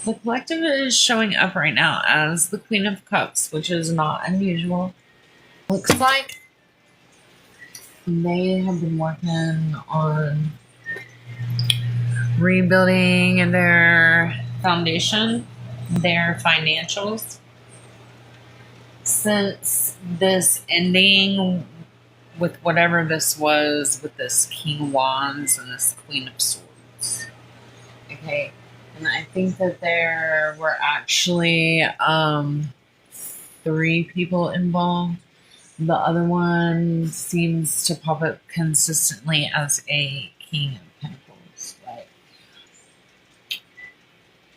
The collective is showing up right now as the Queen of Cups, which is not unusual. Looks like they have been working on rebuilding their foundation, their financials. Since this ending with whatever this was, with this King of Wands and this Queen of Swords. Okay. And I think that there were actually 3 people involved. The other one seems to pop up consistently as a King of Pentacles, right?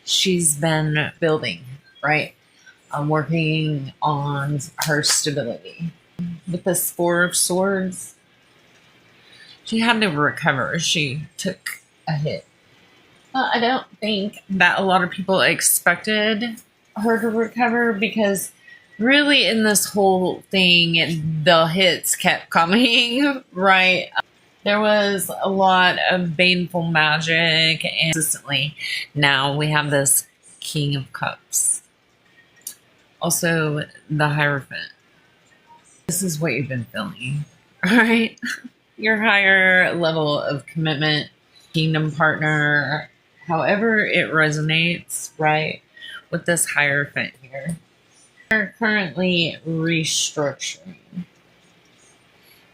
She's been building, right? Working on her stability. With this 4 of Swords, she had to recover. She took a hit. I don't think that a lot of people expected her to recover, because really in this whole thing, the hits kept coming, right? There was a lot of baneful magic, and consistently now we have this King of Cups. Also, the Hierophant. This is what you've been feeling, right? Your higher level of commitment, kingdom partner, however it resonates, right? With this Hierophant here. They're currently restructuring.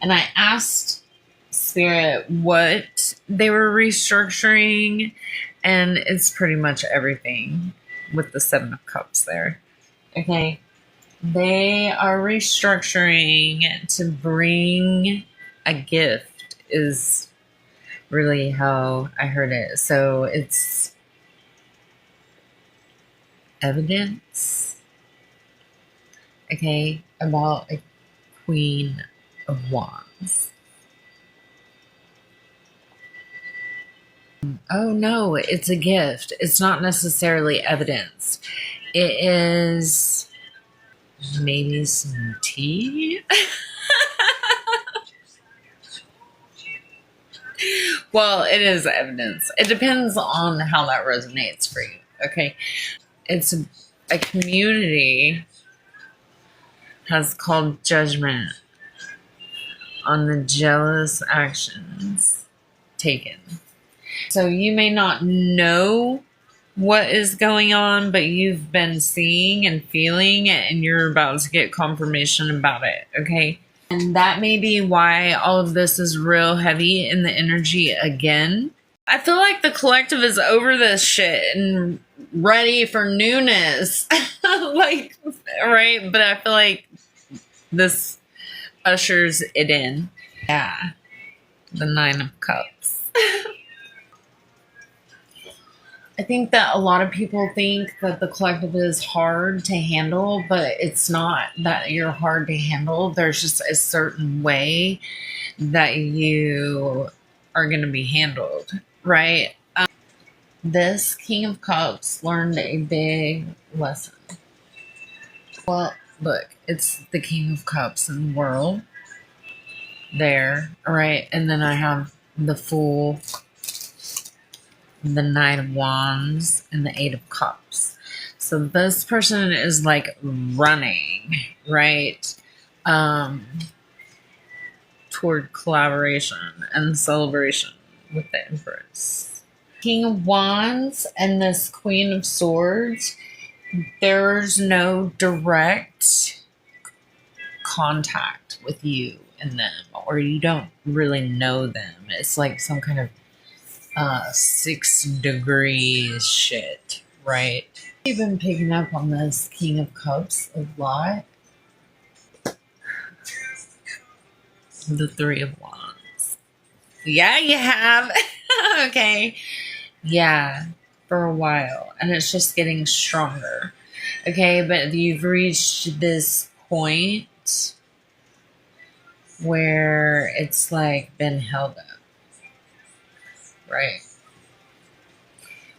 And I asked Spirit what they were restructuring, and it's pretty much everything with the 7 of Cups there. Okay. They are restructuring to bring a gift, is really how I heard it. So it's evidence, okay, about a Queen of Wands. Oh no, it's a gift. It's not necessarily evidence. It is maybe some tea. Well, it is evidence. It depends on how that resonates for you. Okay. It's a community has called judgment on the jealous actions taken. So you may not know what is going on, but you've been seeing and feeling it, and you're about to get confirmation about it, okay? And that may be why all of this is real heavy in the energy again. I feel like the collective is over this shit and ready for newness. Like, right? But I feel like this ushers it in. Yeah. The 9 of Cups. I think that a lot of people think that the collective is hard to handle, but it's not that you're hard to handle. There's just a certain way that you are going to be handled, right? This King of Cups learned a big lesson. Well, look, it's the King of Cups in the world there, right? And then I have the Fool, the Knight of Wands, and the 8 of Cups. So this person is like running, right? Toward collaboration and celebration with the Empress. King of Wands and this Queen of Swords, there's no direct contact with you and them, or you don't really know them. It's like some kind of 6 degrees shit, right? I've been picking up on this King of Cups a lot. The 3 of Wands. Yeah, you have. Okay. Yeah, for a while. And it's just getting stronger. Okay, but you've reached this point where it's like been held up. Right?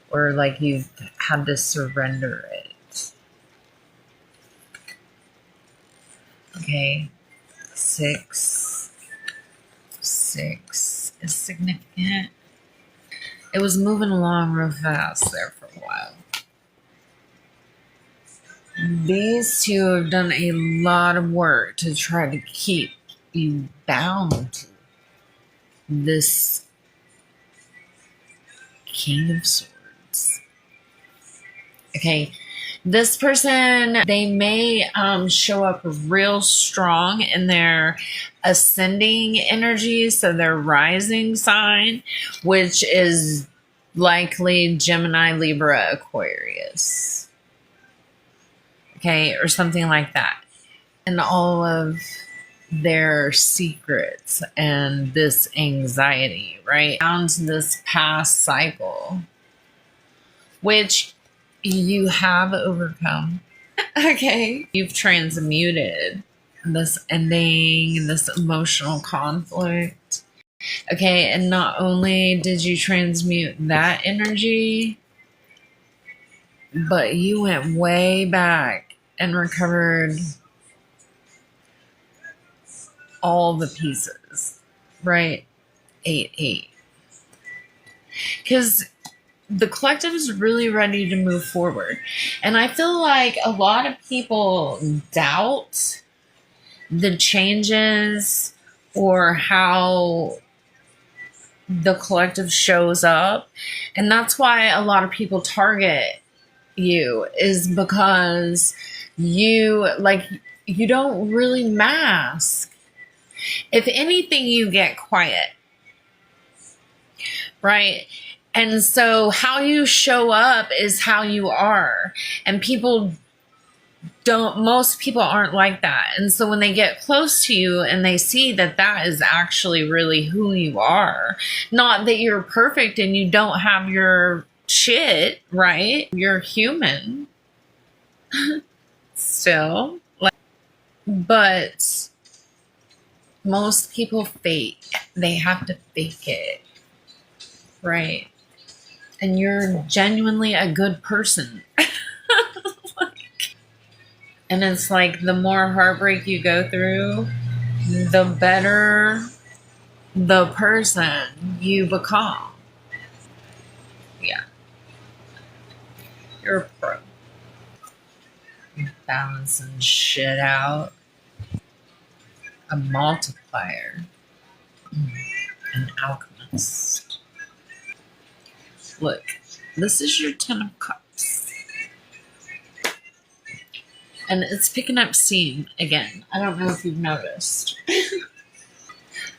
Or like you've had to surrender it. Okay. 6 is significant. It was moving along real fast there for a while. These two have done a lot of work to try to keep you bound to this King of Swords. Okay, this person, they may show up real strong in their ascending energy, so their rising sign, which is likely Gemini, Libra, Aquarius. Okay, or something like that. And all of their secrets and this anxiety, right? Down to this past cycle, which you have overcome. Okay. You've transmuted this ending, this emotional conflict. Okay. And not only did you transmute that energy, but you went way back and recovered all the pieces, right? 8-8. Because the collective is really ready to move forward. And I feel like a lot of people doubt the changes or how the collective shows up. And that's why a lot of people target you, is because you don't really mask. If anything, you get quiet, right? And so how you show up is how you are. And most people aren't like that. And so when they get close to you and they see that that is actually really who you are, not that you're perfect and you don't have your shit, right? You're human still. But most people fake. They have to fake it, right? And you're genuinely a good person. And it's like the more heartbreak you go through, the better the person you become. Yeah. You're a pro. Balancing shit out. A multiplier. An alchemist. Look, this is your 10 of Cups. And it's picking up steam again. I don't know if you've noticed.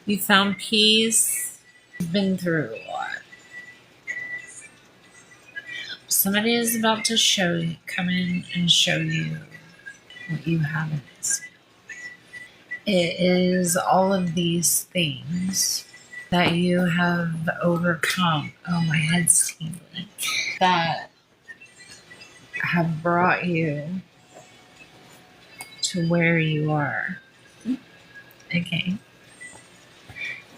You found peace. You've been through a lot. Somebody is about to come in and show you what you have in this. It is all of these things that you have overcome. Oh, my head's tingling. That have brought you to where you are. Okay.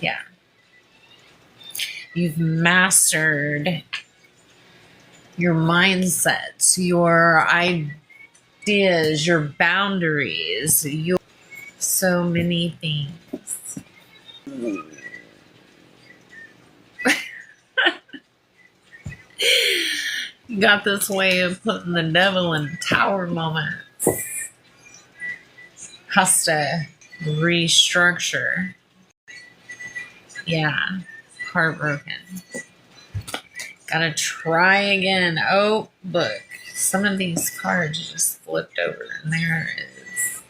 Yeah. You've mastered your mindsets, your ideas, your boundaries, so many things. You got this way of putting the devil in tower moments. Has to restructure. Yeah. Heartbroken. Gotta try again. Oh, look. Some of these cards just flipped over, and there is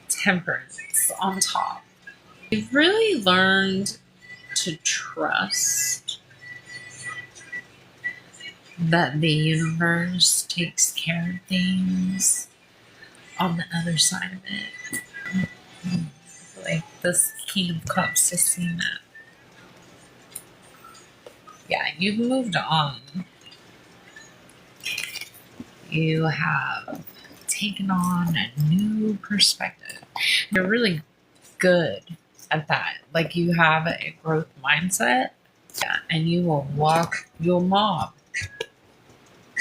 Temperance on top. You've really learned to trust that the universe takes care of things on the other side of it. Like this King of Cups has seen that. Yeah, you've moved on. You have taken on a new perspective. You're really good at that. Like you have a growth mindset. Yeah, and you will you'll mob.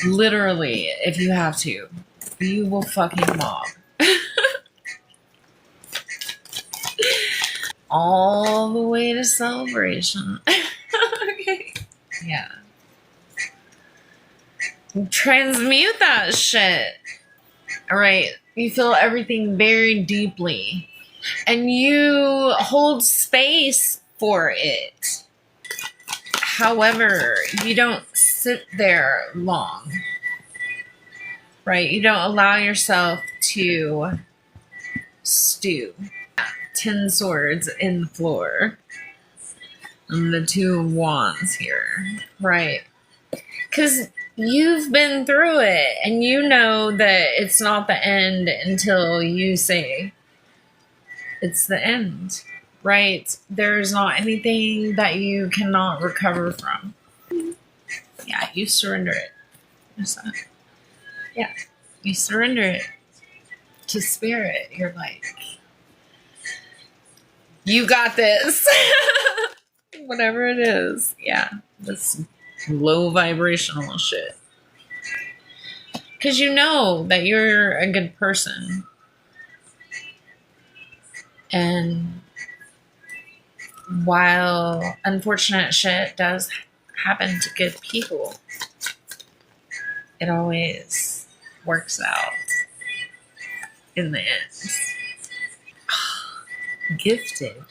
Literally, if you have to. You will fucking mob. All the way to celebration. Okay. Yeah. Transmute that shit. All right. You feel everything very deeply and you hold space for it. However, you don't sit there long, right? You don't allow yourself to stew. 10 swords in the floor. And the 2 of wands here, right? Because you've been through it and you know that it's not the end until you say it's the end, right? There's not anything that you cannot recover from. Yeah, you surrender it. Yeah, you surrender it to spirit. You're like, you got this. Whatever it is. Yeah, this low vibrational shit. Because you know that you're a good person. And while unfortunate shit does happen to good people, it always works out in the end. Gifted.